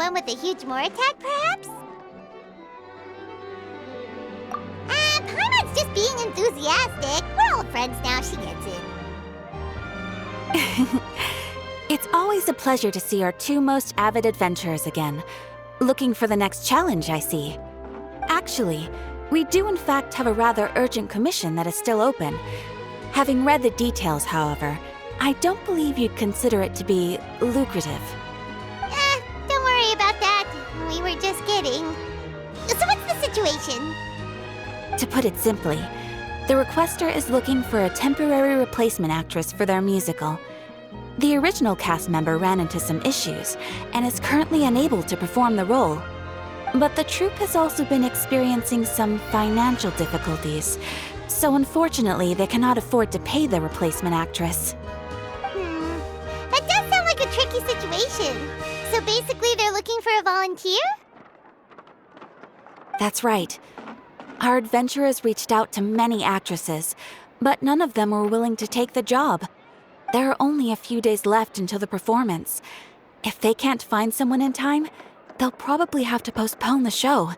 one with the huge more attack, perhaps? Paimon's just being enthusiastic. We're all friends now, she gets it. It's always a pleasure to see our two most avid adventurers again. Looking for the next challenge, I see. Actually, we do in fact have a rather urgent commission that is still open. Having read the details, however, I don't believe you'd consider it to be lucrative. Don't worry about that. We were just kidding. So what's the situation? To put it simply, the requester is looking for a temporary replacement actress for their musical. The original cast member ran into some issues and is currently unable to perform the role. But the troupe has also been experiencing some financial difficulties, so unfortunately they cannot afford to pay the replacement actress. That does sound like a tricky situation. So basically they're looking for a volunteer? That's right. Our adventurers reached out to many actresses, but none of them were willing to take the job. There are only a few days left until the performance. If they can't find someone in time, they'll probably have to postpone the show.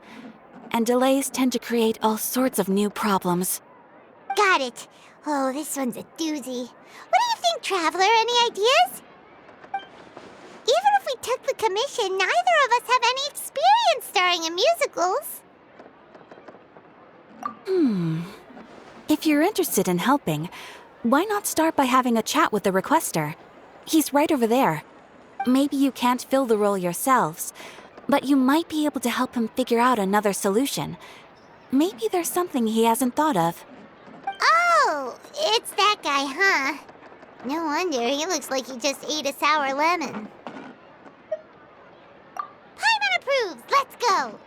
And delays tend to create all sorts of new problems. Got it. Oh, this one's a doozy. What do you think, Traveler? Any ideas? Even if we took the commission, neither of us have any experience starring in musicals. If you're interested in helping, why not start by having a chat with the requester? He's right over there. Maybe you can't fill the role yourselves, but you might be able to help him figure out another solution. Maybe there's something he hasn't thought of. Oh, it's that guy, huh? No wonder, he looks like he just ate a sour lemon. Paimon approves! Let's go!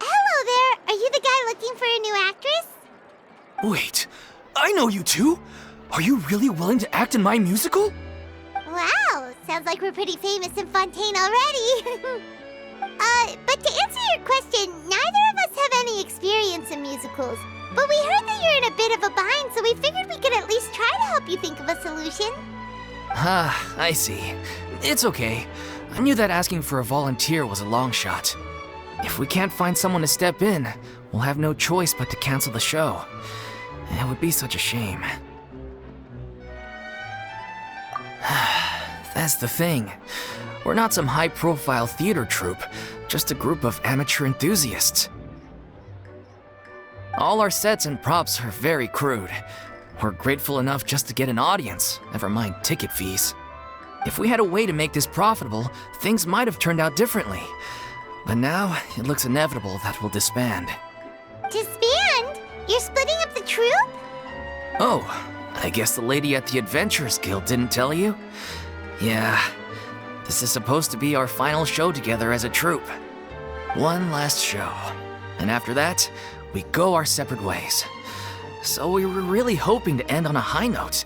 Hello there! Are you the guy looking for a new actress? Wait, I know you two! Are you really willing to act in my musical? Wow, sounds like we're pretty famous in Fontaine already. But to answer your question, neither of us have any experience in musicals. But we heard that you're in a bit of a bind, so we figured we could at least try to help you think of a solution. I see. It's okay. I knew that asking for a volunteer was a long shot. If we can't find someone to step in, we'll have no choice but to cancel the show. It would be such a shame. That's the thing. We're not some high-profile theater troupe, just a group of amateur enthusiasts. All our sets and props are very crude. We're grateful enough just to get an audience, never mind ticket fees. If we had a way to make this profitable, things might have turned out differently. But now, it looks inevitable that we'll disband. Disband? You're splitting up the troupe? Oh, I guess the lady at the Adventurers Guild didn't tell you? Yeah, this is supposed to be our final show together as a troupe. One last show. And after that, we go our separate ways. So we were really hoping to end on a high note.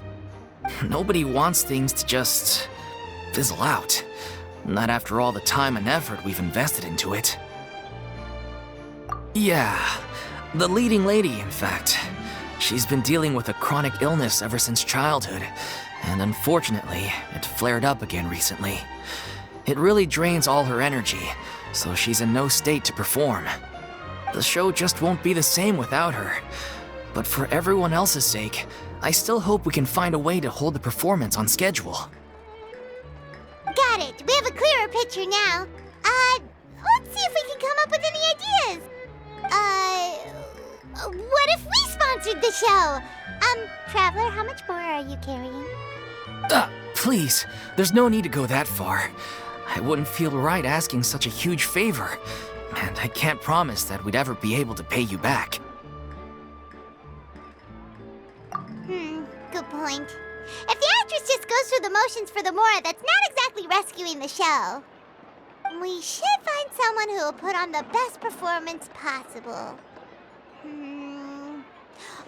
Nobody wants things to just fizzle out. Not after all the time and effort we've invested into it. Yeah, the leading lady, in fact. She's been dealing with a chronic illness ever since childhood, and unfortunately, it flared up again recently. It really drains all her energy, so she's in no state to perform. The show just won't be the same without her. But for everyone else's sake, I still hope we can find a way to hold the performance on schedule. Got it. We have a clearer picture now. Let's see if we can come up with any ideas. What if we sponsored the show? Traveler, how much more are you carrying? Please, there's no need to go that far. I wouldn't feel right asking such a huge favor, and I can't promise that we'd ever be able to pay you back. Good point. If the actress just goes through the motions for the Mora, that's not exactly rescuing the show. We should find someone who will put on the best performance possible.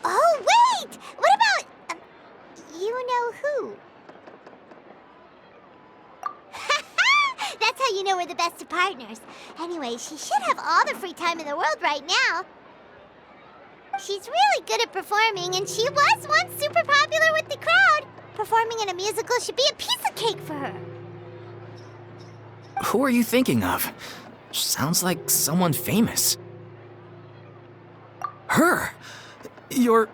Oh, wait! What about... you know who? That's how you know we're the best of partners. Anyway, she should have all the free time in the world right now. She's really good at performing, and she was once super popular with the crowd. performing in a musical should be a piece of cake for her. Who are you thinking of? Sounds like someone famous. Her? You're...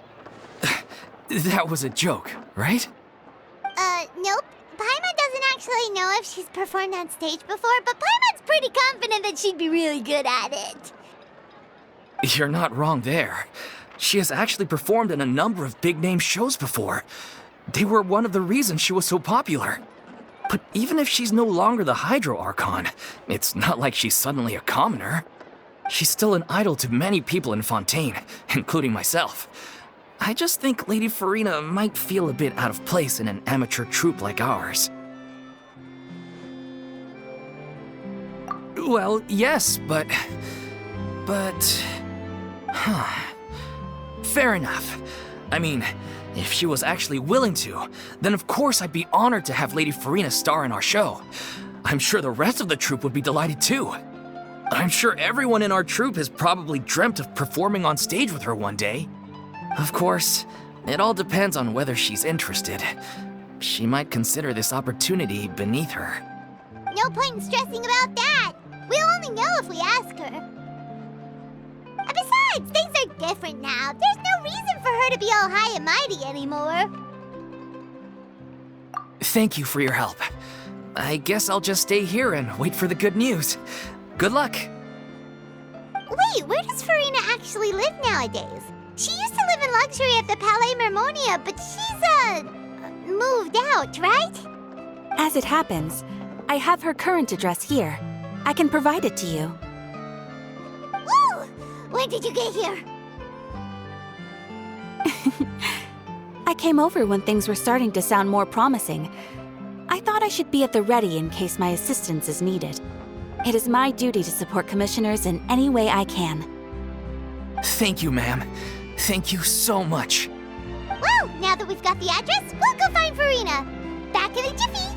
That was a joke, right? Nope. Paimon doesn't actually know if she's performed on stage before, but Paimon's pretty confident that she'd be really good at it. You're not wrong there. She has actually performed in a number of big-name shows before. They were one of the reasons she was so popular. But even if she's no longer the Hydro Archon, it's not like she's suddenly a commoner. She's still an idol to many people in Fontaine, including myself. I just think Lady Furina might feel a bit out of place in an amateur troupe like ours. Well, yes, but... Fair enough. I mean, if she was actually willing to, then of course I'd be honored to have Lady Furina star in our show. I'm sure the rest of the troupe would be delighted too. I'm sure everyone in our troupe has probably dreamt of performing on stage with her one day. Of course, it all depends on whether she's interested. She might consider this opportunity beneath her. No point in stressing about that. We'll only know if we ask her. And besides, things are different now. There's no reason for her to be all high and mighty anymore. Thank you for your help. I guess I'll just stay here and wait for the good news. Good luck. Wait, where does Furina actually live nowadays? She used to live in luxury at the Palais Mermonia, but she's, moved out, right? As it happens, I have her current address here. I can provide it to you. Woo! When did you get here? I came over when things were starting to sound more promising. I thought I should be at the ready in case my assistance is needed. It is my duty to support commissioners in any way I can. Thank you, ma'am. Thank you so much. Well, now that we've got the address, we'll go find Furina. Back in a jiffy.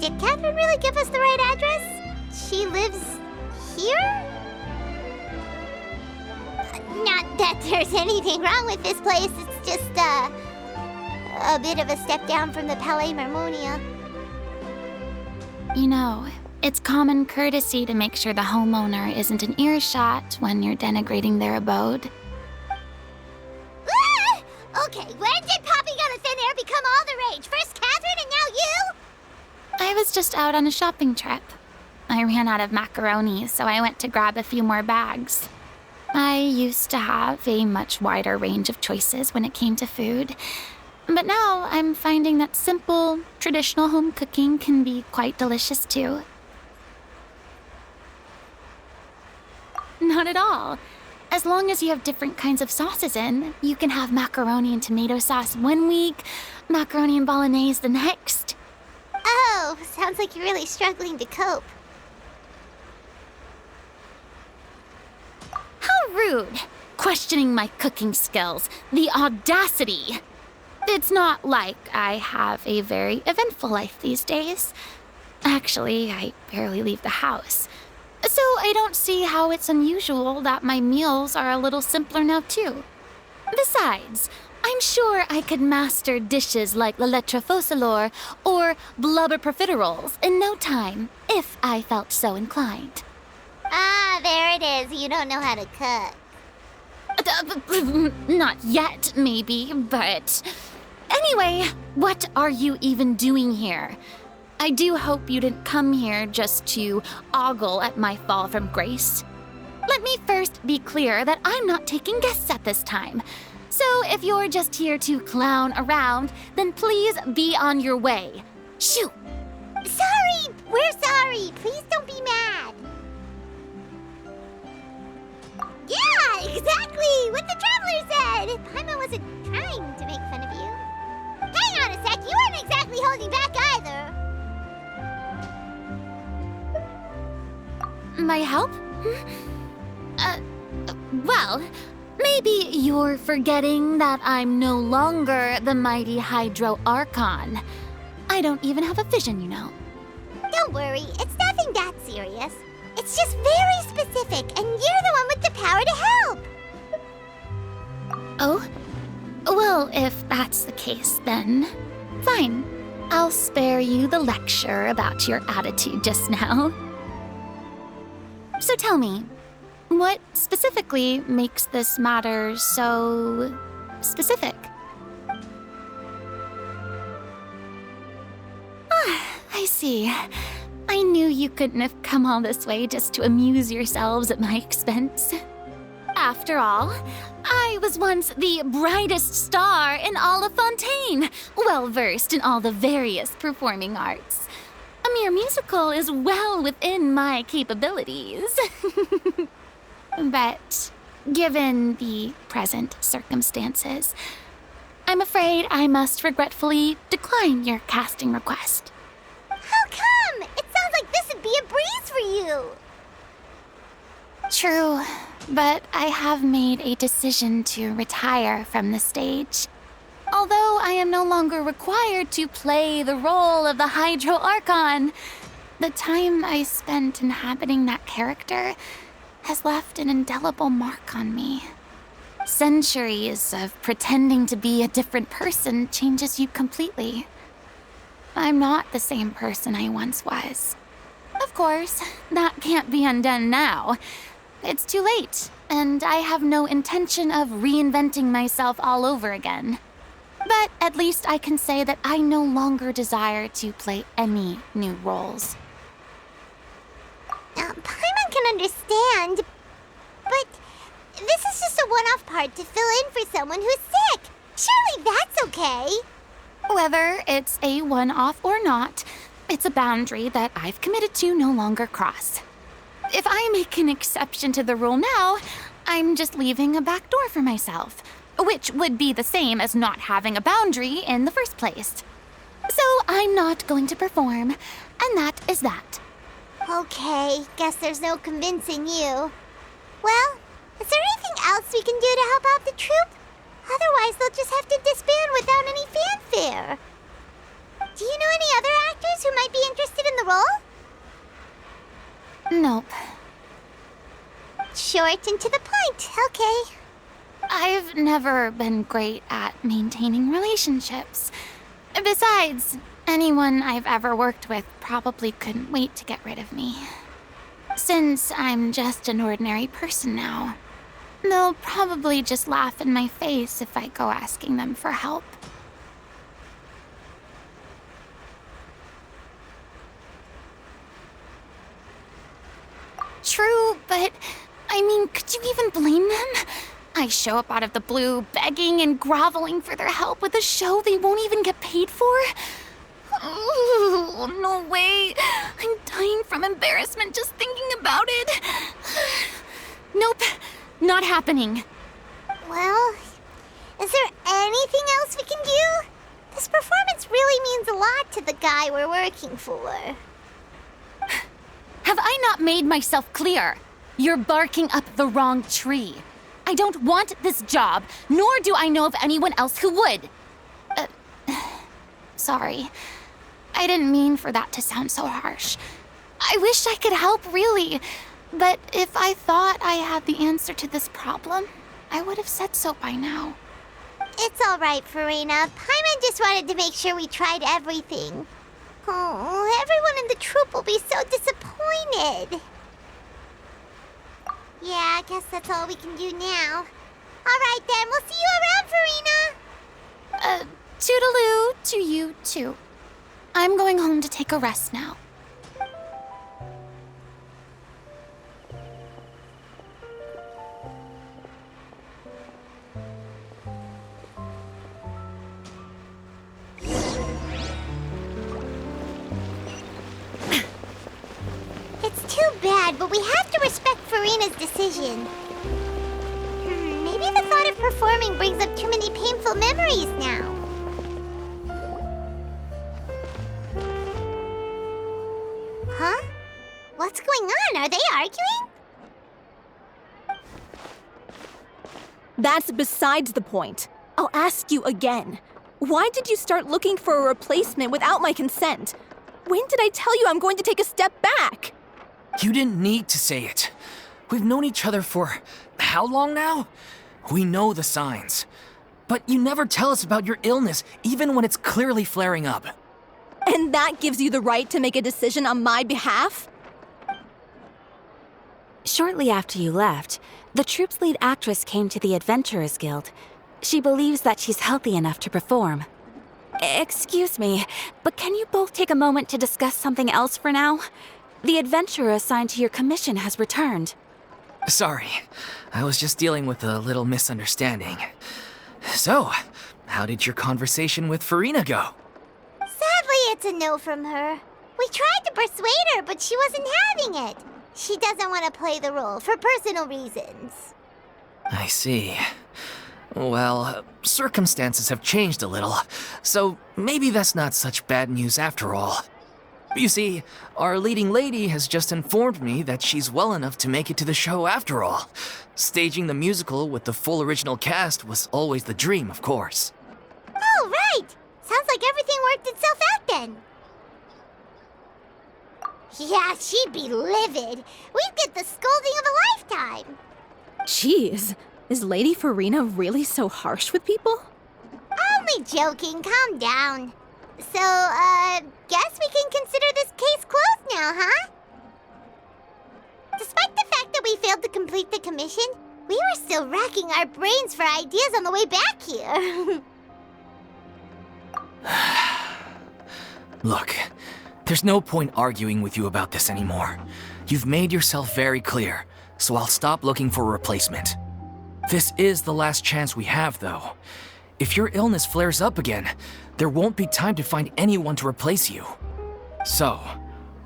Did Catherine really give us the right address? She lives here? Not that there's anything wrong with this place, it's just, a bit of a step down from the Palais Mermonia. You know, it's common courtesy to make sure the homeowner isn't an earshot when you're denigrating their abode. Ah! Okay, when did popping out of thin air become all the rage? First Catherine and now you? I was just out on a shopping trip. I ran out of macaroni, so I went to grab a few more bags. I used to have a much wider range of choices when it came to food, but now I'm finding that simple, traditional home cooking can be quite delicious too. Not at all. As long as you have different kinds of sauces in, you can have macaroni and tomato sauce one week, macaroni and bolognese the next. Oh, sounds like you're really struggling to cope. How rude! Questioning my cooking skills. The audacity! It's not like I have a very eventful life these days. Actually, I barely leave the house. So I don't see how it's unusual that my meals are a little simpler now too. Besides, I'm sure I could master dishes like la lettre faucilor or blubber profiteroles in no time, if I felt so inclined. Ah, there it is. You don't know how to cook. Not yet, maybe, but... Anyway, what are you even doing here? I do hope you didn't come here just to ogle at my fall from grace. Let me first be clear that I'm not taking guests at this time. So if you're just here to clown around, then please be on your way. Shoo! Sorry! We're sorry! Please don't be mad! Yeah, exactly! What the traveler said! Paimon wasn't trying to make fun of you. Hang on a a sec, you weren't exactly holding back either. My help? Well, maybe you're forgetting that I'm no longer the mighty Hydro Archon. I don't even have a vision, you know. Don't worry, it's nothing that serious. It's just very specific, and you're the one with the power to help. Oh? Well, if that's the case, then fine. I'll spare you the lecture about your attitude just now. So tell me, what specifically makes this matter so specific? I see. I knew you couldn't have come all this way just to amuse yourselves at my expense. After all, I was once the brightest star in all of Fontaine, well-versed in all the various performing arts. A mere musical is well within my capabilities. But given the present circumstances, I'm afraid I must regretfully decline your casting request. How come? It sounds like this would be a breeze for you. True, but I have made a decision to retire from the stage. Although I am no longer required to play the role of the Hydro Archon, the time I spent inhabiting that character has left an indelible mark on me. Centuries of pretending to be a different person changes you completely. I'm not the same person I once was. Of course, that can't be undone now. It's too late, and I have no intention of reinventing myself all over again. But at least I can say that I no longer desire to play any new roles. Paimon can understand, but this is just a one-off part to fill in for someone who's sick. Surely that's okay. Whether it's a one-off or not, it's a boundary that I've committed to no longer cross. If I make an exception to the rule now, I'm just leaving a back door for myself, which would be the same as not having a boundary in the first place. So I'm not going to perform, and that is that. Okay, guess there's no convincing you. Well, is there anything else we can do to help out the troupe? Otherwise, they'll just have to disband without any fanfare. Do you know any other actors who might be interested in the role? Nope. Short and to the point, okay. I've never been great at maintaining relationships. Besides, anyone I've ever worked with probably couldn't wait to get rid of me. Since I'm just an ordinary person now, they'll probably just laugh in my face if I go asking them for help. True, but I mean, could you even blame them? I show up out of the blue, begging and groveling for their help with a show they won't even get paid for? Oh, no way. I'm dying from embarrassment just thinking about it. Nope, not happening. Well, is there anything else we can do? This performance really means a lot to the guy we're working for. Have I not made myself clear? You're barking up the wrong tree. I don't want this job, nor do I know of anyone else who would. Sorry. I didn't mean for that to sound so harsh. I wish I could help, really. But if I thought I had the answer to this problem, I would have said so by now. It's all right, Furina. Paimon just wanted to make sure we tried everything. Oh, everyone in the troupe will be so disappointed. Yeah, I guess that's all we can do now. All right, then. We'll see you around, Furina. Toodaloo to you, too. I'm going home to take a rest now. It's too bad, but we have to respect Furina's decision. Maybe the thought of performing brings up too many painful memories now. Are they arguing? That's besides the point. I'll ask you again. Why did you start looking for a replacement without my consent? When did I tell you I'm going to take a step back? You didn't need to say it. We've known each other for how long now? We know the signs. But you never tell us about your illness, even when it's clearly flaring up. And that gives you the right to make a decision on my behalf? Shortly after you left, the troupe's lead actress came to the Adventurers Guild. She believes that she's healthy enough to perform. Excuse me, but can you both take a moment to discuss something else for now? The adventurer assigned to your commission has returned. Sorry, I was just dealing with a little misunderstanding. So, how did your conversation with Furina go? Sadly, it's a no from her. We tried to persuade her, but she wasn't having it. She doesn't want to play the role for personal reasons. I see. Well, circumstances have changed a little, so maybe that's not such bad news after all. You see, our leading lady has just informed me that she's well enough to make it to the show after all. Staging the musical with the full original cast was always the dream, of course. Oh, right! Sounds like everything worked itself out then. Yeah, she'd be livid. We'd get the scolding of a lifetime. Jeez, is Lady Furina really so harsh with people? Only joking, calm down. So, guess we can consider this case closed now, huh? Despite the fact that we failed to complete the commission, we were still racking our brains for ideas on the way back here. Look, there's no point arguing with you about this anymore. You've made yourself very clear, so I'll stop looking for a replacement. This is the last chance we have, though. If your illness flares up again, there won't be time to find anyone to replace you. So,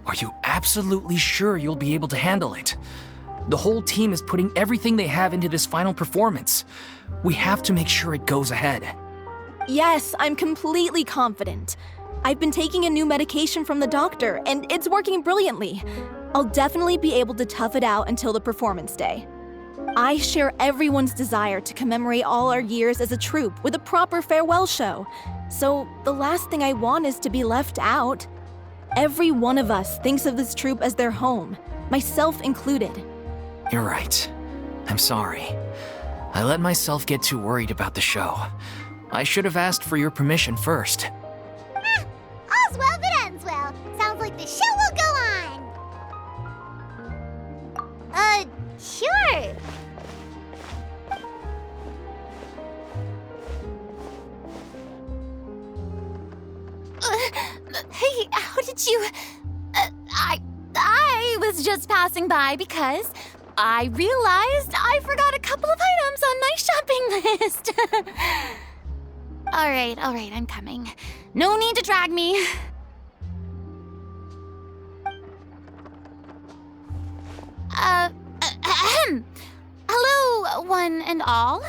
are you absolutely sure you'll be able to handle it? The whole team is putting everything they have into this final performance. We have to make sure it goes ahead. Yes, I'm completely confident. I've been taking a new medication from the doctor, and it's working brilliantly. I'll definitely be able to tough it out until the performance day. I share everyone's desire to commemorate all our years as a troupe with a proper farewell show. So the last thing I want is to be left out. Every one of us thinks of this troupe as their home, myself included. You're right. I'm sorry. I let myself get too worried about the show. I should have asked for your permission first. All's well that ends well. Sounds like the show will go on. Sure. Hey, how did you... I was just passing by because I realized I forgot a couple of items on my shopping list. All right, I'm coming. No need to drag me. Hello, one and all.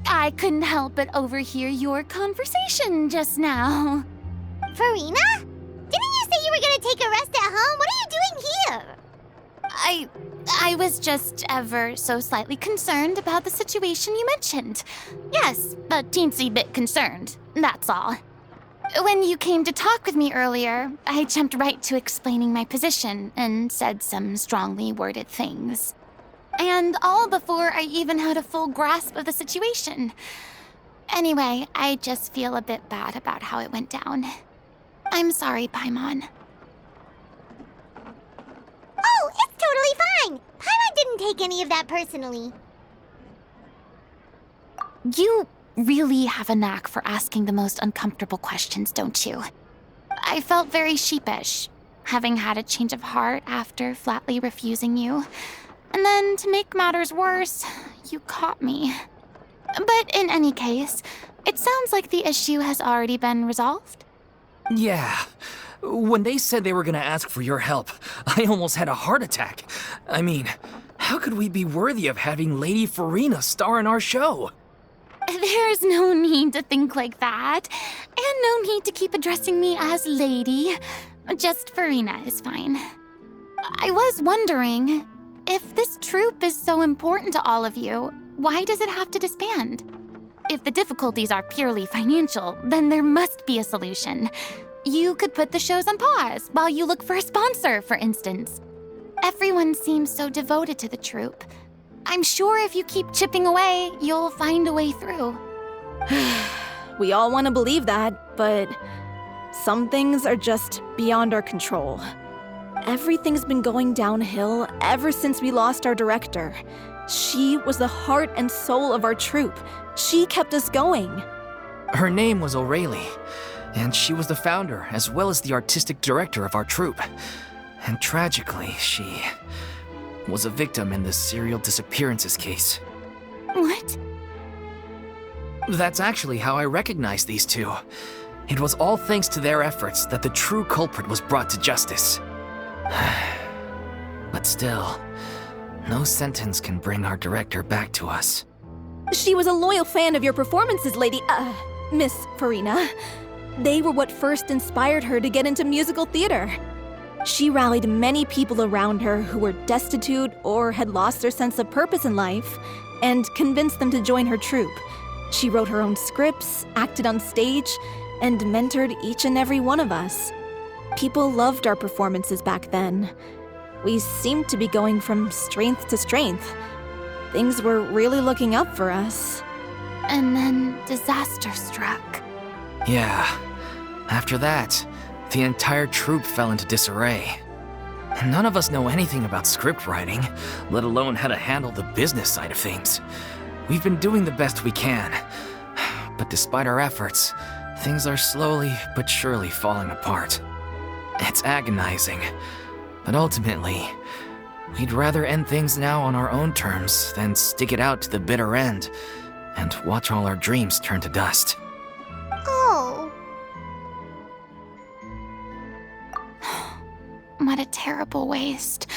I couldn't help but overhear your conversation just now. Furina? Didn't you say you were gonna take a rest at home? What are you doing here? I was just ever so slightly concerned about the situation you mentioned. Yes, a teensy bit concerned, that's all. When you came to talk with me earlier, I jumped right to explaining my position and said some strongly worded things. And all before I even had a full grasp of the situation. Anyway, I just feel a bit bad about how it went down. I'm sorry, Paimon. Oh, it's totally fine. Paimon didn't take any of that personally. You really have a knack for asking the most uncomfortable questions, don't you? I felt very sheepish, having had a change of heart after flatly refusing you. And then, to make matters worse, you caught me. But in any case, it sounds like the issue has already been resolved. Yeah. When they said they were gonna ask for your help, I almost had a heart attack. I mean, how could we be worthy of having Lady Furina star in our show? There's no need to think like that. And no need to keep addressing me as Lady. Just Furina is fine. I was wondering, If this troupe is so important to all of you, why does it have to disband? If the difficulties are purely financial, then there must be a solution. You could put the shows on pause while you look for a sponsor, for instance. Everyone seems so devoted to the troupe. I'm sure if you keep chipping away, you'll find a way through. We all want to believe that, but some things are just beyond our control. Everything's been going downhill ever since we lost our director. She was the heart and soul of our troupe. She kept us going. Her name was O'Reilly, and she was the founder as well as the artistic director of our troupe. And tragically, she was a victim in the serial disappearances case. What? That's actually how I recognized these two. It was all thanks to their efforts that the true culprit was brought to justice. But still, no sentence can bring our director back to us. She was a loyal fan of your performances, Miss Furina. They were what first inspired her to get into musical theater. She rallied many people around her who were destitute or had lost their sense of purpose in life, and convinced them to join her troupe. She wrote her own scripts, acted on stage, and mentored each and every one of us. People loved our performances back then. We seemed to be going from strength to strength. Things were really looking up for us. And then disaster struck. Yeah. After that, the entire troupe fell into disarray. None of us know anything about script writing, let alone how to handle the business side of things. We've been doing the best we can. But despite our efforts, things are slowly but surely falling apart. It's agonizing. But ultimately, we'd rather end things now on our own terms than stick it out to the bitter end and watch all our dreams turn to dust. Oh. What a terrible waste.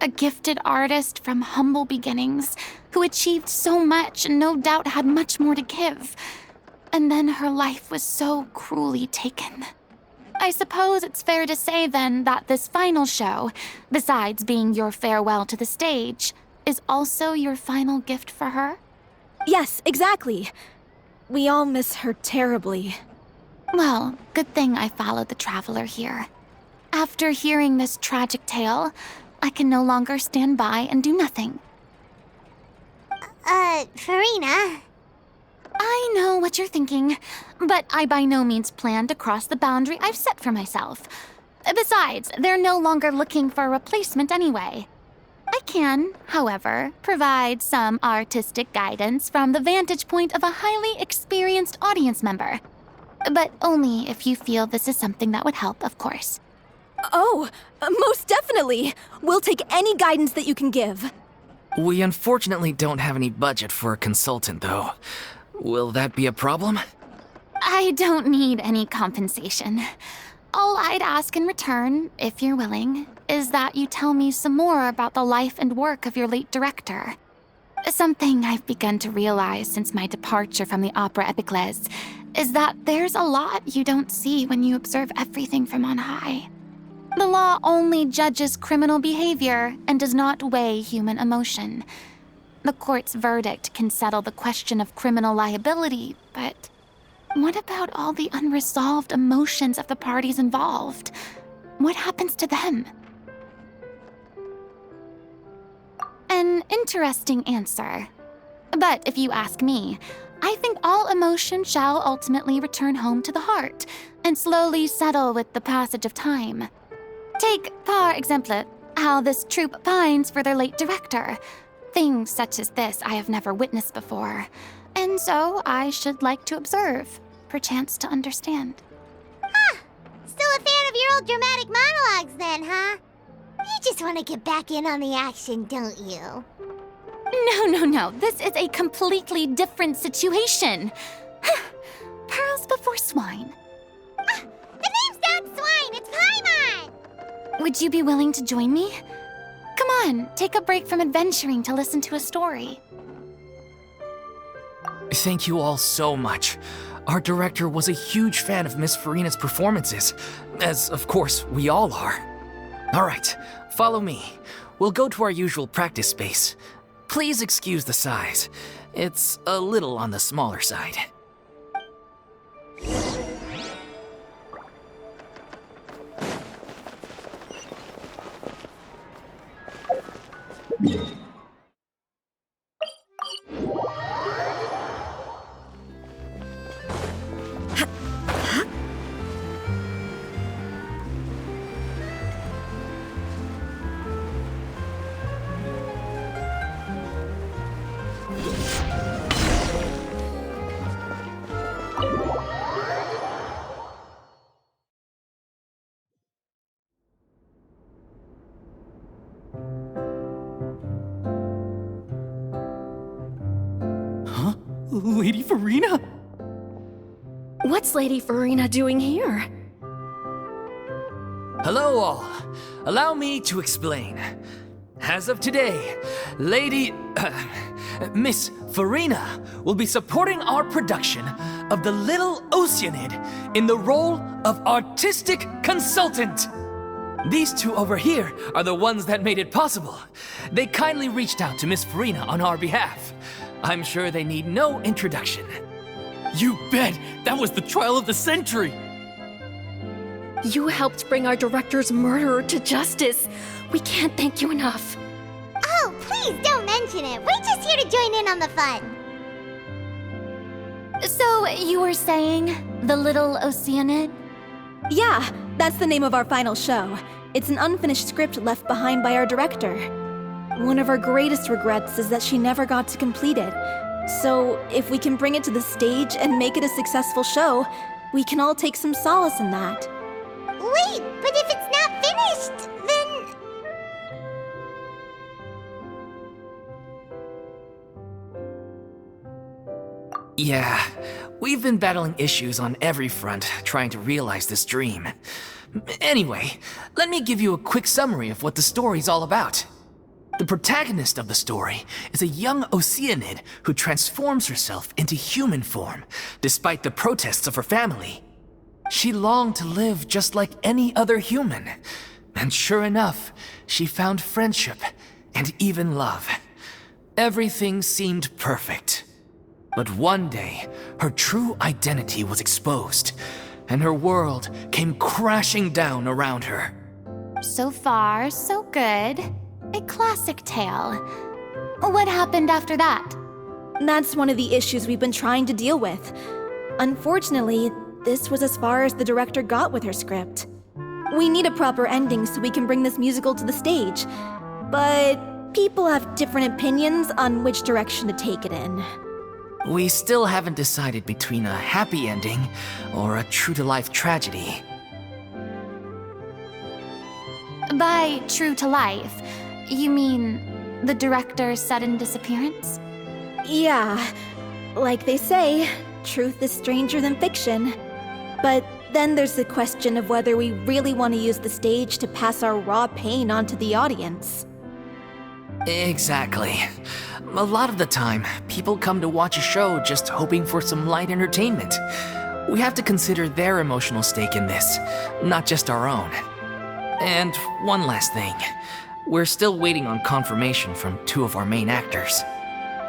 A gifted artist from humble beginnings who achieved so much and no doubt had much more to give. And then her life was so cruelly taken. I suppose it's fair to say then that this final show, besides being your farewell to the stage, is also your final gift for her? Yes, exactly. We all miss her terribly. Well, good thing I followed the traveler here. After hearing this tragic tale, I can no longer stand by and do nothing. Furina. I know what you're thinking, but I by no means plan to cross the boundary I've set for myself. Besides, they're no longer looking for a replacement anyway. I can, however, provide some artistic guidance from the vantage point of a highly experienced audience member. But only if you feel this is something that would help, of course. Oh, most definitely. We'll take any guidance that you can give. We unfortunately don't have any budget for a consultant, though. Will that be a problem? I don't need any compensation. All I'd ask in return, if you're willing, is that you tell me some more about the life and work of your late director. Something I've begun to realize since my departure from the Opera Epiclese is that there's a lot you don't see when you observe everything from on high. The law only judges criminal behavior and does not weigh human emotion. The court's verdict can settle the question of criminal liability, but what about all the unresolved emotions of the parties involved? What happens to them? An interesting answer. But if you ask me, I think all emotion shall ultimately return home to the heart and slowly settle with the passage of time. Take, par exemple, how this troupe pines for their late director. Things such as this I have never witnessed before, and so I should like to observe, perchance to understand. Huh. Still a fan of your old dramatic monologues then, huh? You just want to get back in on the action, don't you? No. This is a completely different situation. Pearls before swine. Ah, the name's not Swine, it's Paimon! Would you be willing to join me? Come on, take a break from adventuring to listen to a story. Thank you all so much. Our director was a huge fan of Miss Furina's performances, as of course we all are. Alright, follow me. We'll go to our usual practice space. Please excuse the size. It's a little on the smaller side. Lady Furina? What's Lady Furina doing here? Hello all. Allow me to explain. As of today, Miss Furina will be supporting our production of The Little Oceanid in the role of artistic consultant. These two over here are the ones that made it possible. They kindly reached out to Miss Furina on our behalf. I'm sure they need no introduction. You bet! That was the trial of the century! You helped bring our director's murderer to justice. We can't thank you enough. Oh, please don't mention it. We're just here to join in on the fun. So, you were saying The Little Oceanid? Yeah, that's the name of our final show. It's an unfinished script left behind by our director. One of our greatest regrets is that she never got to complete it. So, if we can bring it to the stage and make it a successful show, we can all take some solace in that. Wait, but if it's not finished, then... Yeah, we've been battling issues on every front trying to realize this dream. Anyway, let me give you a quick summary of what the story's all about. The protagonist of the story is a young Oceanid who transforms herself into human form, despite the protests of her family. She longed to live just like any other human, and sure enough, she found friendship and even love. Everything seemed perfect. But one day, her true identity was exposed, and her world came crashing down around her. So far, so good. A classic tale. What happened after that? That's one of the issues we've been trying to deal with. Unfortunately, this was as far as the director got with her script. We need a proper ending so we can bring this musical to the stage. But people have different opinions on which direction to take it in. We still haven't decided between a happy ending or a true-to-life tragedy. By true to life, you mean the director's sudden disappearance? Yeah, like they say, truth is stranger than fiction. But then there's the question of whether we really want to use the stage to pass our raw pain onto the audience. Exactly. A lot of the time, people come to watch a show just hoping for some light entertainment. We have to consider their emotional stake in this, not just our own. And one last thing. We're still waiting on confirmation from two of our main actors.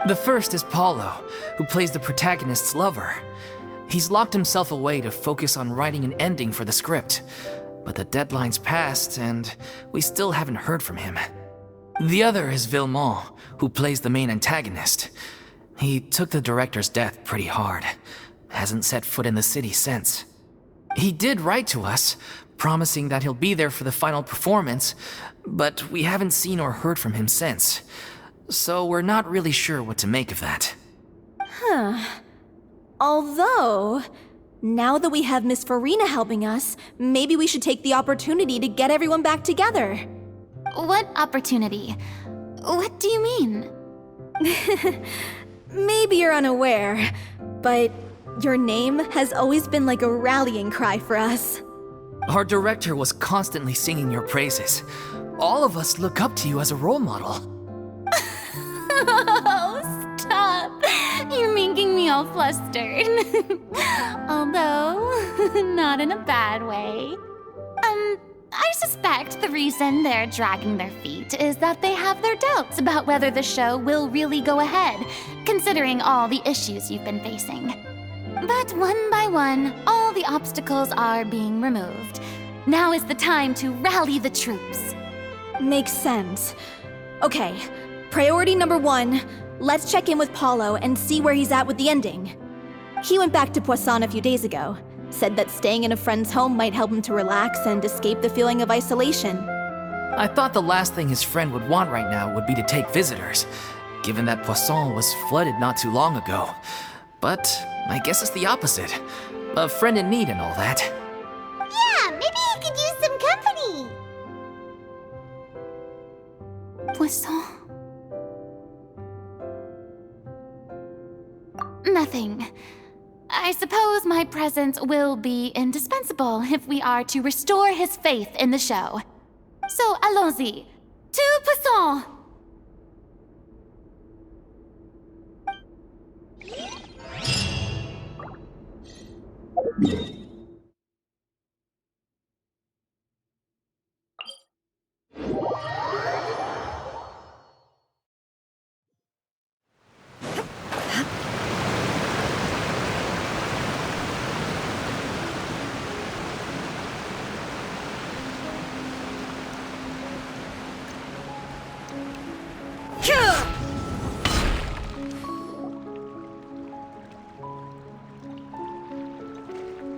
The first is Paulo, who plays the protagonist's lover. He's locked himself away to focus on writing an ending for the script, but the deadline's passed and we still haven't heard from him. The other is Villemont, who plays the main antagonist. He took the director's death pretty hard. Hasn't set foot in the city since. He did write to us, promising that he'll be there for the final performance, but we haven't seen or heard from him since. So we're not really sure what to make of that. Although, now that we have Miss Furina helping us, maybe we should take the opportunity to get everyone back together. What opportunity? What do you mean? Maybe you're unaware, but your name has always been like a rallying cry for us. Our director was constantly singing your praises. All of us look up to you as a role model. Oh, stop! You're making me all flustered. Although, not in a bad way. I suspect the reason they're dragging their feet is that they have their doubts about whether the show will really go ahead, considering all the issues you've been facing. But one by one, all the obstacles are being removed. Now is the time to rally the troops. Makes sense. Okay, priority number 1, let's check in with Paulo and see where he's at with the ending. He went back to Poisson a few days ago, said that staying in a friend's home might help him to relax and escape the feeling of isolation. I thought the last thing his friend would want right now would be to take visitors, given that Poisson was flooded not too long ago. But I guess it's the opposite. A friend in need and all that. Yeah, maybe he could use some company. Poisson? Nothing. I suppose my presence will be indispensable if we are to restore his faith in the show. So, allons-y. To Poisson!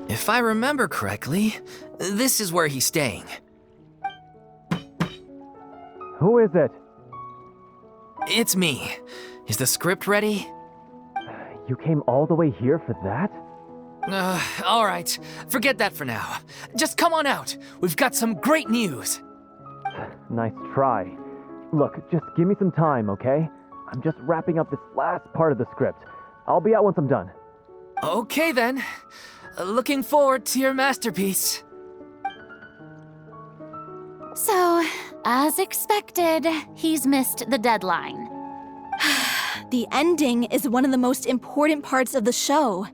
If I remember correctly, this is where he's staying. Who is it? It's me. Is the script ready? You came all the way here for that? All right. Forget that for now. Just come on out. We've got some great news. Nice try. Look, just give me some time, okay? I'm just wrapping up this last part of the script. I'll be out once I'm done. Okay then. Looking forward to your masterpiece. So, as expected, he's missed the deadline. The ending is one of the most important parts of the show.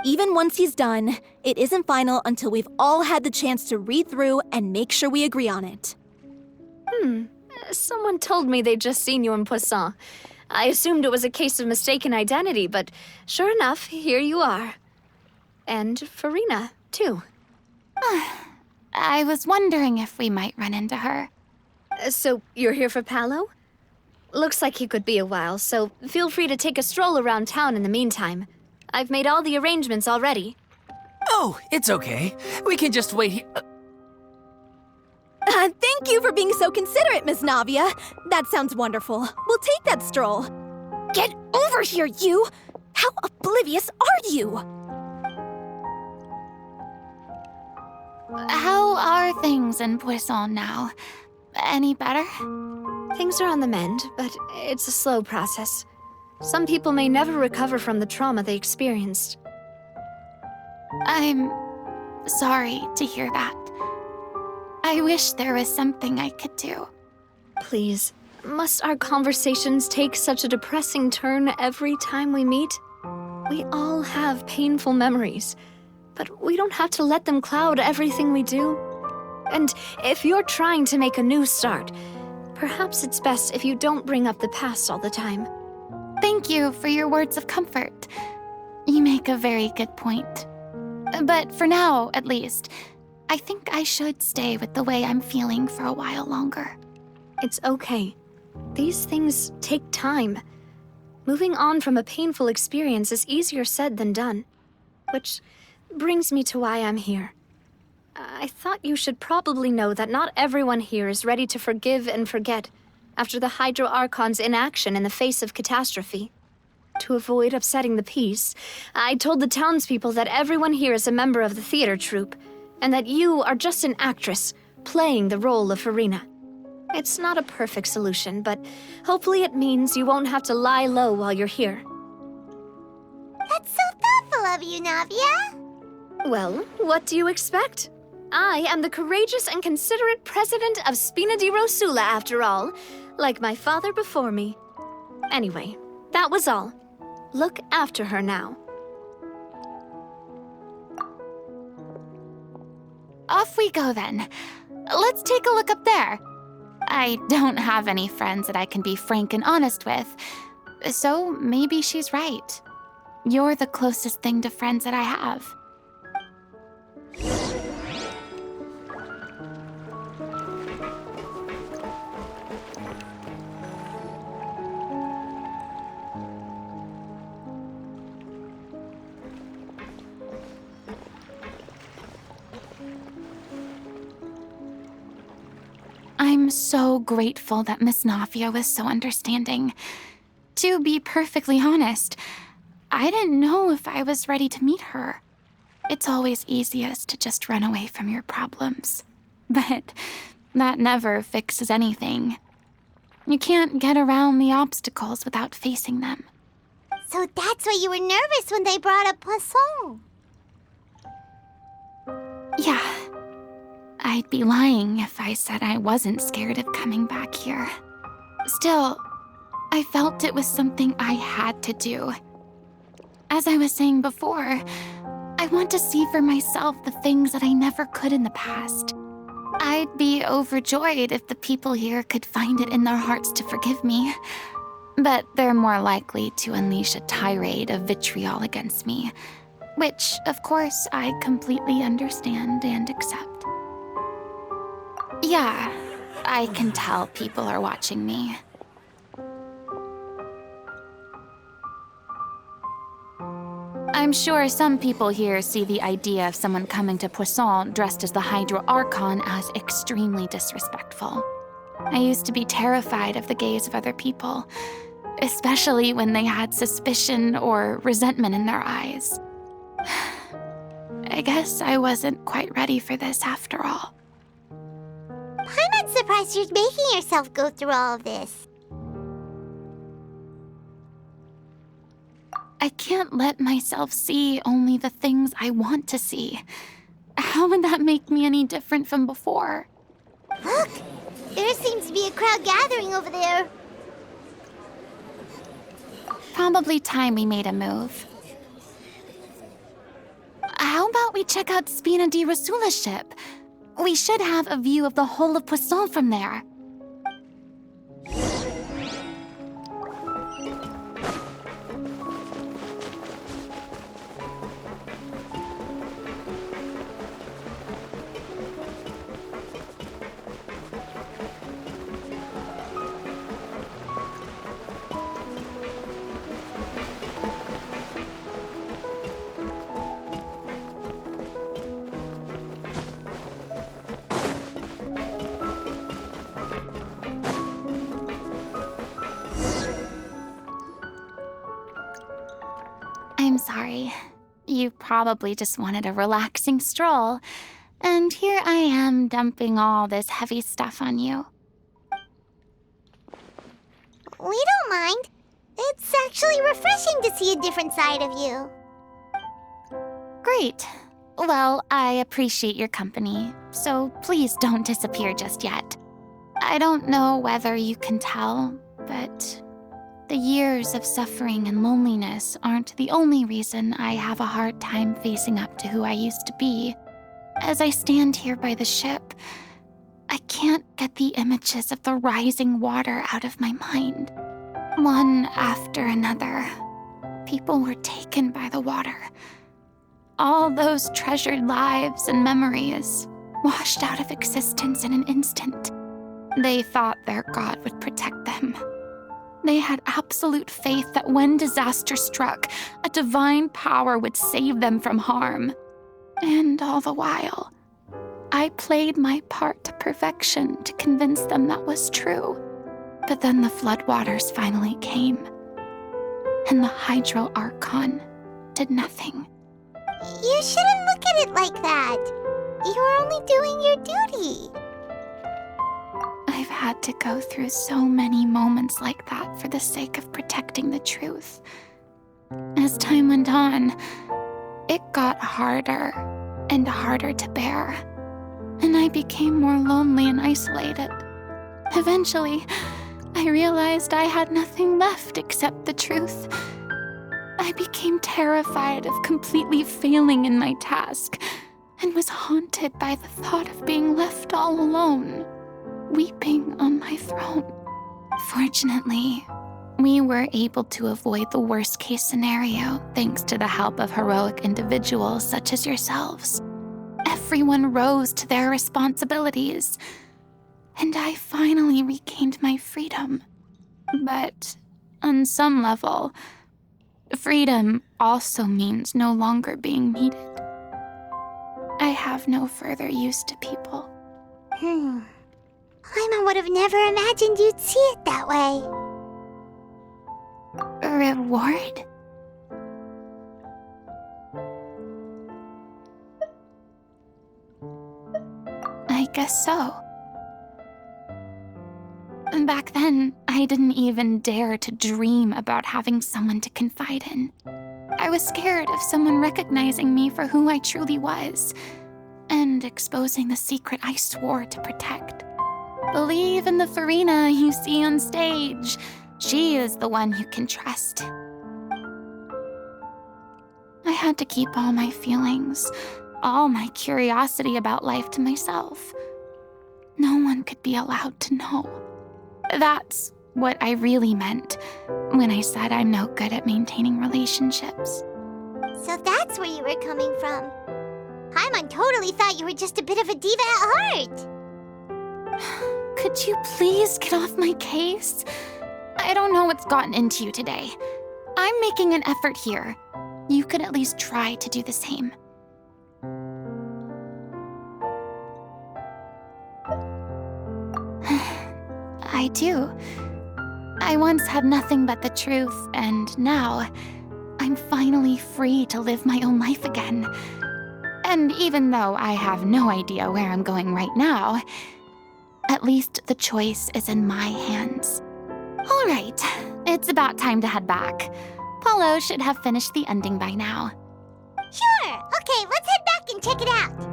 Even once he's done, it isn't final until we've all had the chance to read through and make sure we agree on it. Someone told me they'd just seen you in Poisson. I assumed it was a case of mistaken identity, but sure enough, here you are. And Furina, too. I was wondering if we might run into her. So, you're here for Paolo? Looks like he could be a while, so feel free to take a stroll around town in the meantime. I've made all the arrangements already. Oh, it's okay. We can just wait here. Thank you for being so considerate, Miss Navia. That sounds wonderful. We'll take that stroll. Get over here, you! How oblivious are you? How are things in Poisson now? Any better? Things are on the mend, but it's a slow process. Some people may never recover from the trauma they experienced. I'm sorry to hear that. I wish there was something I could do. Please, must our conversations take such a depressing turn every time we meet? We all have painful memories, but we don't have to let them cloud everything we do. And if you're trying to make a new start, perhaps it's best if you don't bring up the past all the time. Thank you for your words of comfort. You make a very good point. But for now, at least, I think I should stay with the way I'm feeling for a while longer. It's okay. These things take time. Moving on from a painful experience is easier said than done. Which brings me to why I'm here. I thought you should probably know that not everyone here is ready to forgive and forget after the Hydro Archon's inaction in the face of catastrophe. To avoid upsetting the peace, I told the townspeople that everyone here is a member of the theater troupe, and that you are just an actress playing the role of Furina. It's not a perfect solution, but hopefully it means you won't have to lie low while you're here. That's so thoughtful of you, Navia. Well, what do you expect? I am the courageous and considerate president of Spina di Rosula, after all, like my father before me. Anyway, that was all. Look after her now. Off we go then. Let's take a look up there. I don't have any friends that I can be frank and honest with, so maybe she's right. You're the closest thing to friends that I have. I'm so grateful that Miss Navia was so understanding. To be perfectly honest, I didn't know if I was ready to meet her. It's always easiest to just run away from your problems. But that never fixes anything. You can't get around the obstacles without facing them. So that's why you were nervous when they brought up Poisson. Yeah. I'd be lying if I said I wasn't scared of coming back here. Still, I felt it was something I had to do. As I was saying before, I want to see for myself the things that I never could in the past. I'd be overjoyed if the people here could find it in their hearts to forgive me. But they're more likely to unleash a tirade of vitriol against me, which, of course, I completely understand and accept. Yeah, I can tell people are watching me. I'm sure some people here see the idea of someone coming to Poisson dressed as the Hydro Archon as extremely disrespectful. I used to be terrified of the gaze of other people, especially when they had suspicion or resentment in their eyes. I guess I wasn't quite ready for this after all. I'm not surprised you're making yourself go through all of this. I can't let myself see only the things I want to see. How would that make me any different from before? Look! There seems to be a crowd gathering over there. Probably time we made a move. How about we check out Spina di Rasula's ship? We should have a view of the whole of Poisson from there. I'm sorry. You probably just wanted a relaxing stroll, and here I am dumping all this heavy stuff on you. We don't mind. It's actually refreshing to see a different side of you. Great. Well, I appreciate your company, so please don't disappear just yet. I don't know whether you can tell, but the years of suffering and loneliness aren't the only reason I have a hard time facing up to who I used to be. As I stand here by the ship, I can't get the images of the rising water out of my mind. One after another, people were taken by the water. All those treasured lives and memories washed out of existence in an instant. They thought their god would protect them. They had absolute faith that when disaster struck, a divine power would save them from harm. And all the while, I played my part to perfection to convince them that was true. But then the floodwaters finally came, and the Hydro Archon did nothing. You shouldn't look at it like that. You're only doing your duty. I've had to go through so many moments like that for the sake of protecting the truth. As time went on, it got harder and harder to bear, and I became more lonely and isolated. Eventually, I realized I had nothing left except the truth. I became terrified of completely failing in my task, and was haunted by the thought of being left all alone, weeping on my throne. Fortunately, we were able to avoid the worst-case scenario thanks to the help of heroic individuals such as yourselves. Everyone rose to their responsibilities, and I finally regained my freedom. But on some level, freedom also means no longer being needed. I have no further use to people. Paimon would have never imagined you'd see it that way. A reward? I guess so. Back then, I didn't even dare to dream about having someone to confide in. I was scared of someone recognizing me for who I truly was, and exposing the secret I swore to protect. Believe in the Furina you see on stage. She is the one you can trust. I had to keep all my feelings, all my curiosity about life to myself. No one could be allowed to know. That's what I really meant when I said I'm no good at maintaining relationships. So that's where you were coming from. Paimon totally thought you were just a bit of a diva at heart. Could you please get off my case? I don't know what's gotten into you today. I'm making an effort here. You could at least try to do the same. I do. I once had nothing but the truth, and now I'm finally free to live my own life again. And even though I have no idea where I'm going right now, at least the choice is in my hands. All right, it's about time to head back. Paulo should have finished the ending by now. Sure. Okay, let's head back and check it out.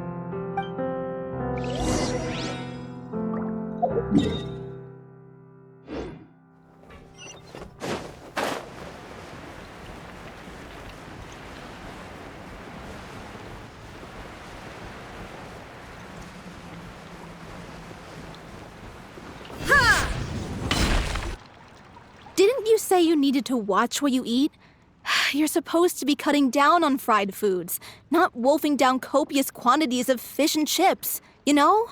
Didn't you say you needed to watch what you eat? You're supposed to be cutting down on fried foods, not wolfing down copious quantities of fish and chips, you know?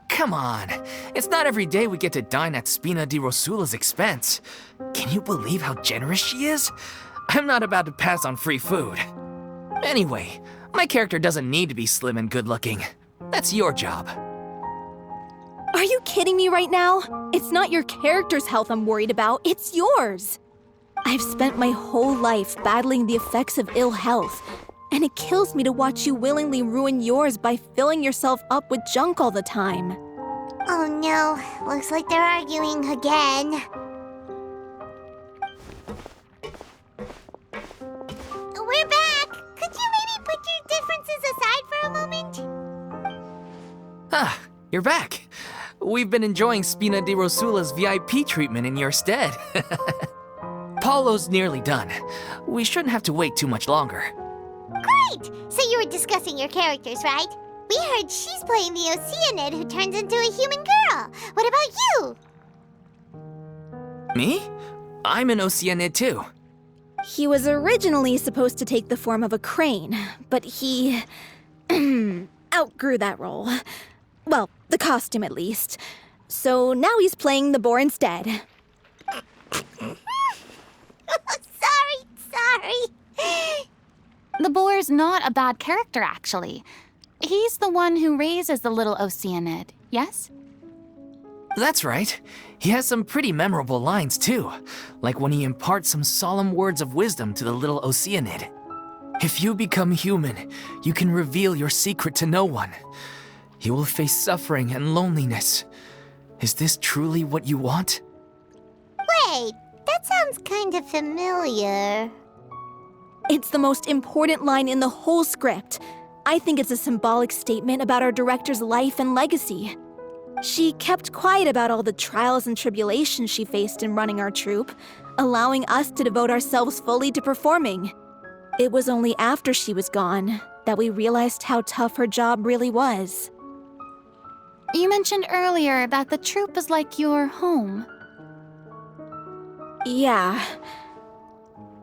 Come on. It's not every day we get to dine at Spina di Rosula's expense. Can you believe how generous she is? I'm not about to pass on free food. Anyway, my character doesn't need to be slim and good-looking. That's your job. Are you kidding me right now? It's not your character's health I'm worried about, it's yours. I've spent my whole life battling the effects of ill health, and it kills me to watch you willingly ruin yours by filling yourself up with junk all the time. Oh no, looks like they're arguing again. We're back! Could you maybe put your differences aside for a moment? Ah, you're back. We've been enjoying Spina di Rosula's VIP treatment in your stead. Paulo's nearly done. We shouldn't have to wait too much longer. Great! So you were discussing your characters, right? We heard she's playing the Oceanid who turns into a human girl. What about you? Me? I'm an Oceanid too. He was originally supposed to take the form of a crane, but he outgrew that role. Well, the costume at least. So now he's playing the boar instead. Sorry. The boar's not a bad character, actually. He's the one who raises the little Oceanid, yes? That's right. He has some pretty memorable lines too, like when he imparts some solemn words of wisdom to the little Oceanid. If you become human, you can reveal your secret to no one. You will face suffering and loneliness. Is this truly what you want? Wait, that sounds kind of familiar. It's the most important line in the whole script. I think it's a symbolic statement about our director's life and legacy. She kept quiet about all the trials and tribulations she faced in running our troupe, allowing us to devote ourselves fully to performing. It was only after she was gone that we realized how tough her job really was. You mentioned earlier that the troupe is like your home. Yeah.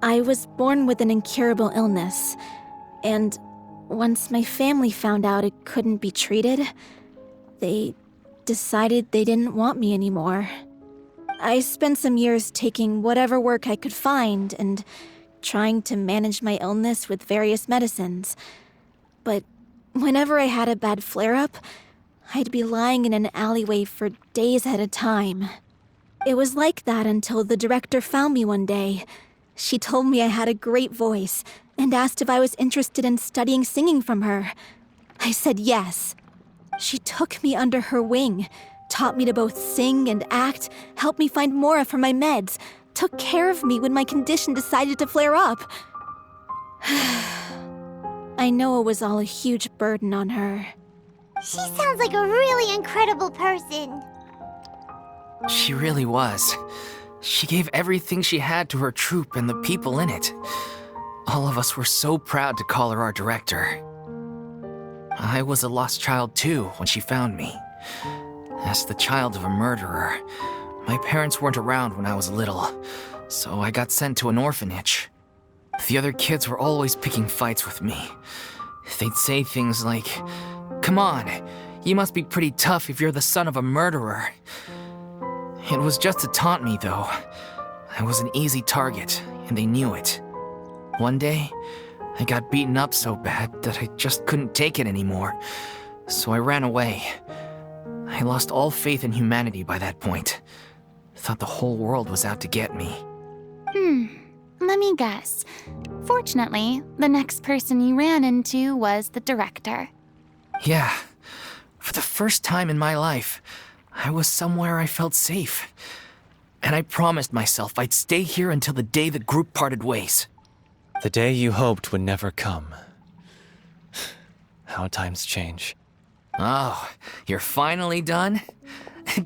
I was born with an incurable illness, and once my family found out it couldn't be treated, they decided they didn't want me anymore. I spent some years taking whatever work I could find and trying to manage my illness with various medicines. But whenever I had a bad flare-up, I'd be lying in an alleyway for days at a time. It was like that until the director found me one day. She told me I had a great voice and asked if I was interested in studying singing from her. I said yes. She took me under her wing, taught me to both sing and act, helped me find Mora for my meds, took care of me when my condition decided to flare up. I know it was all a huge burden on her. She sounds like a really incredible person. She really was. She gave everything she had to her troupe and the people in it. All of us were so proud to call her our director. I was a lost child too when she found me. As the child of a murderer, my parents weren't around when I was little, so I got sent to an orphanage. The other kids were always picking fights with me. They'd say things like, "Come on, you must be pretty tough if you're the son of a murderer." It was just to taunt me, though. I was an easy target, and they knew it. One day, I got beaten up so bad that I just couldn't take it anymore, so I ran away. I lost all faith in humanity by that point. Thought the whole world was out to get me. Let me guess. Fortunately, the next person you ran into was the director. Yeah, for the first time in my life, I was somewhere I felt safe. And I promised myself I'd stay here until the day the group parted ways. The day you hoped would never come. How times change. Oh, you're finally done?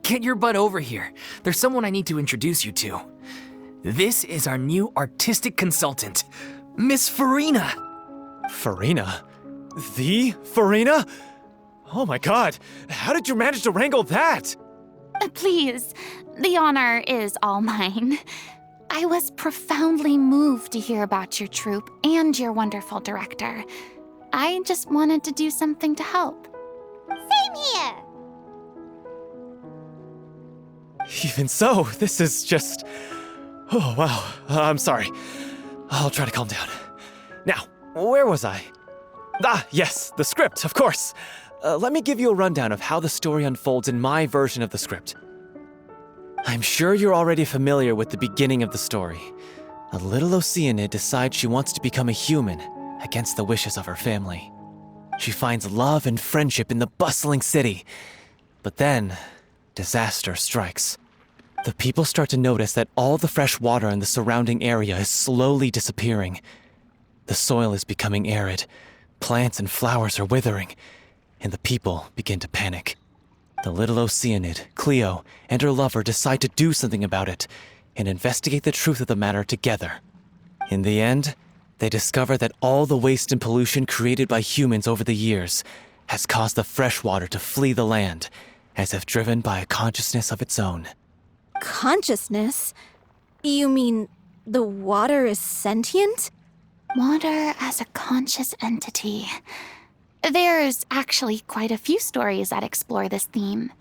Get your butt over here. There's someone I need to introduce you to. This is our new artistic consultant, Miss Furina. Furina? The Furina? Oh my god, how did you manage to wrangle that? Please, the honor is all mine. I was profoundly moved to hear about your troupe and your wonderful director. I just wanted to do something to help. Same here. Even so, this is just... Oh, wow. I'm sorry. I'll try to calm down. Now, where was I? Ah, yes, the script, of course. Let me give you a rundown of how the story unfolds in my version of the script. I'm sure you're already familiar with the beginning of the story. A little Oceanid decides she wants to become a human against the wishes of her family. She finds love and friendship in the bustling city. But then, disaster strikes. The people start to notice that all the fresh water in the surrounding area is slowly disappearing. The soil is becoming arid, plants and flowers are withering, and the people begin to panic. The little Oceanid, Cleo, and her lover decide to do something about it and investigate the truth of the matter together. In the end, they discover that all the waste and pollution created by humans over the years has caused the fresh water to flee the land, as if driven by a consciousness of its own. Consciousness? You mean the water is sentient? Water as a conscious entity. There's actually quite a few stories that explore this theme.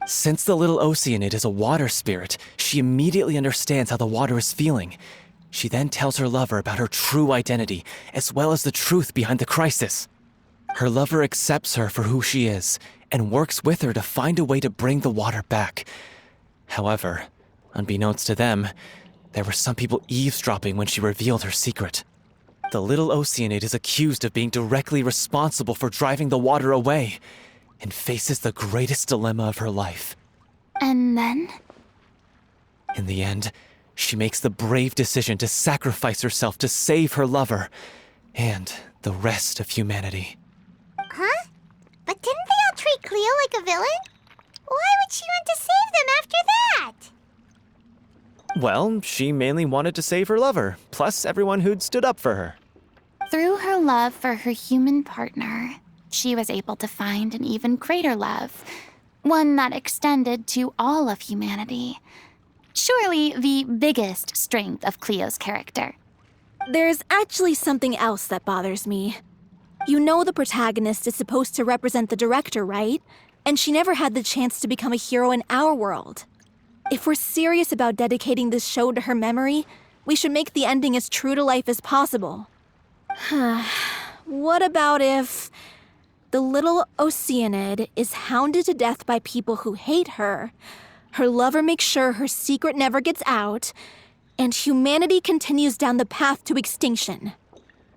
Since the little Oceanid is a water spirit, she immediately understands how the water is feeling. She then tells her lover about her true identity, as well as the truth behind the crisis. Her lover accepts her for who she is, and works with her to find a way to bring the water back. However, unbeknownst to them, there were some people eavesdropping when she revealed her secret. The little Oceanid is accused of being directly responsible for driving the water away, and faces the greatest dilemma of her life. And then? In the end, she makes the brave decision to sacrifice herself to save her lover, and the rest of humanity. Huh? But didn't they all treat Cleo like a villain? Why would she want to save them after that? Well, she mainly wanted to save her lover, plus everyone who'd stood up for her. Through her love for her human partner, she was able to find an even greater love, one that extended to all of humanity. Surely the biggest strength of Cleo's character. There's actually something else that bothers me. You know the protagonist is supposed to represent the director, right? And she never had the chance to become a hero in our world. If we're serious about dedicating this show to her memory, we should make the ending as true to life as possible. What about if the little Oceanid is hounded to death by people who hate her, her lover makes sure her secret never gets out, and humanity continues down the path to extinction?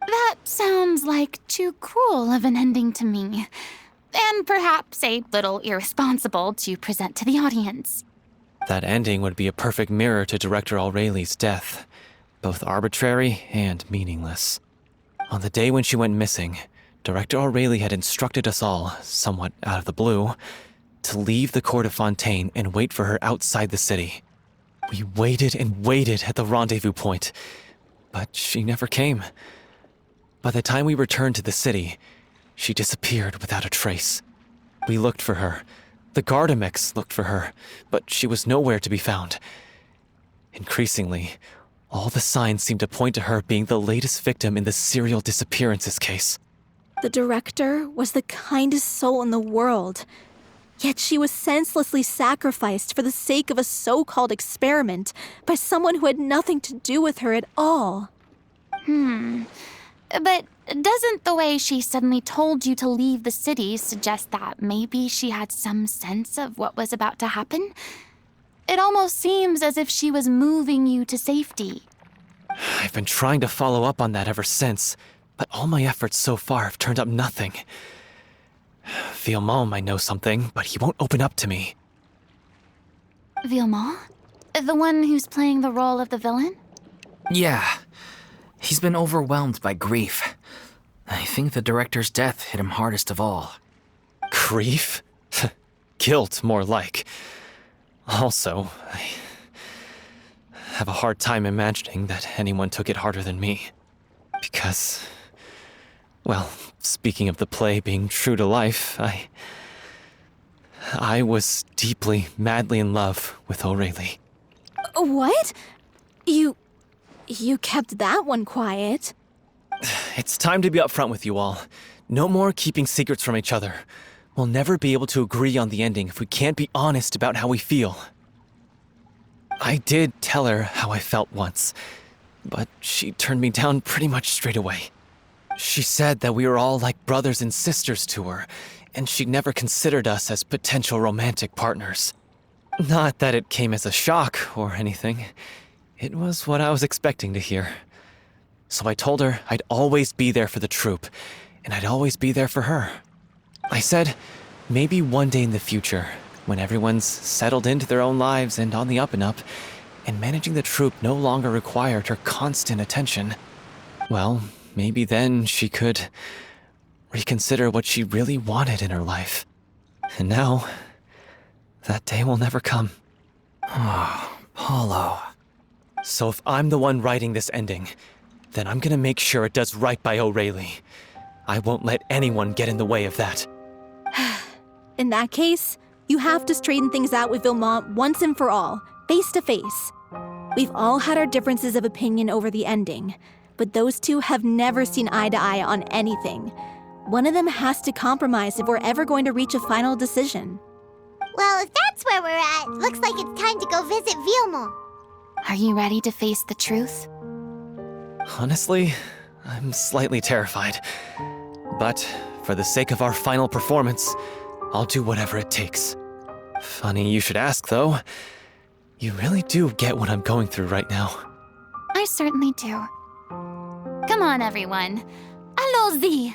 That sounds like too cruel of an ending to me, and perhaps a little irresponsible to present to the audience. That ending would be a perfect mirror to Director Aurelie's death, both arbitrary and meaningless. On the day when she went missing, Director Aurelie had instructed us all, somewhat out of the blue, to leave the court of Fontaine and wait for her outside the city. We waited and waited at the rendezvous point, but she never came. By the time we returned to the city, she disappeared without a trace. We looked for her. The Gardamex looked for her, but she was nowhere to be found. Increasingly, all the signs seemed to point to her being the latest victim in the serial disappearances case. The director was the kindest soul in the world, yet she was senselessly sacrificed for the sake of a so-called experiment by someone who had nothing to do with her at all. But doesn't the way she suddenly told you to leave the city suggest that maybe she had some sense of what was about to happen? It almost seems as if she was moving you to safety. I've been trying to follow up on that ever since, but all my efforts so far have turned up nothing. Villemont might know something, but he won't open up to me. Villemont? The one who's playing the role of the villain? Yeah. He's been overwhelmed by grief. I think the director's death hit him hardest of all. Grief? Guilt, more like. Also, I have a hard time imagining that anyone took it harder than me. Because, well, speaking of the play being true to life, I was deeply, madly in love with Aurelie. What? You kept that one quiet. It's time to be upfront with you all. No more keeping secrets from each other. We'll never be able to agree on the ending if we can't be honest about how we feel. I did tell her how I felt once, but she turned me down pretty much straight away. She said that we were all like brothers and sisters to her, and she'd never considered us as potential romantic partners. Not that it came as a shock or anything. It was what I was expecting to hear. So I told her I'd always be there for the troupe, and I'd always be there for her. I said, maybe one day in the future, when everyone's settled into their own lives and on the up and up, and managing the troupe no longer required her constant attention, well, maybe then she could reconsider what she really wanted in her life. And now, that day will never come. Oh, Paulo. So if I'm the one writing this ending, then I'm gonna make sure it does right by Aurelie. I won't let anyone get in the way of that. In that case, you have to straighten things out with Villemont once and for all, face to face. We've all had our differences of opinion over the ending, but those two have never seen eye to eye on anything. One of them has to compromise if we're ever going to reach a final decision. Well, if that's where we're at, looks like it's time to go visit Villemont. Are you ready to face the truth? Honestly, I'm slightly terrified. But for the sake of our final performance, I'll do whatever it takes. Funny you should ask, though. You really do get what I'm going through right now. I certainly do. Come on, everyone. Allons-y!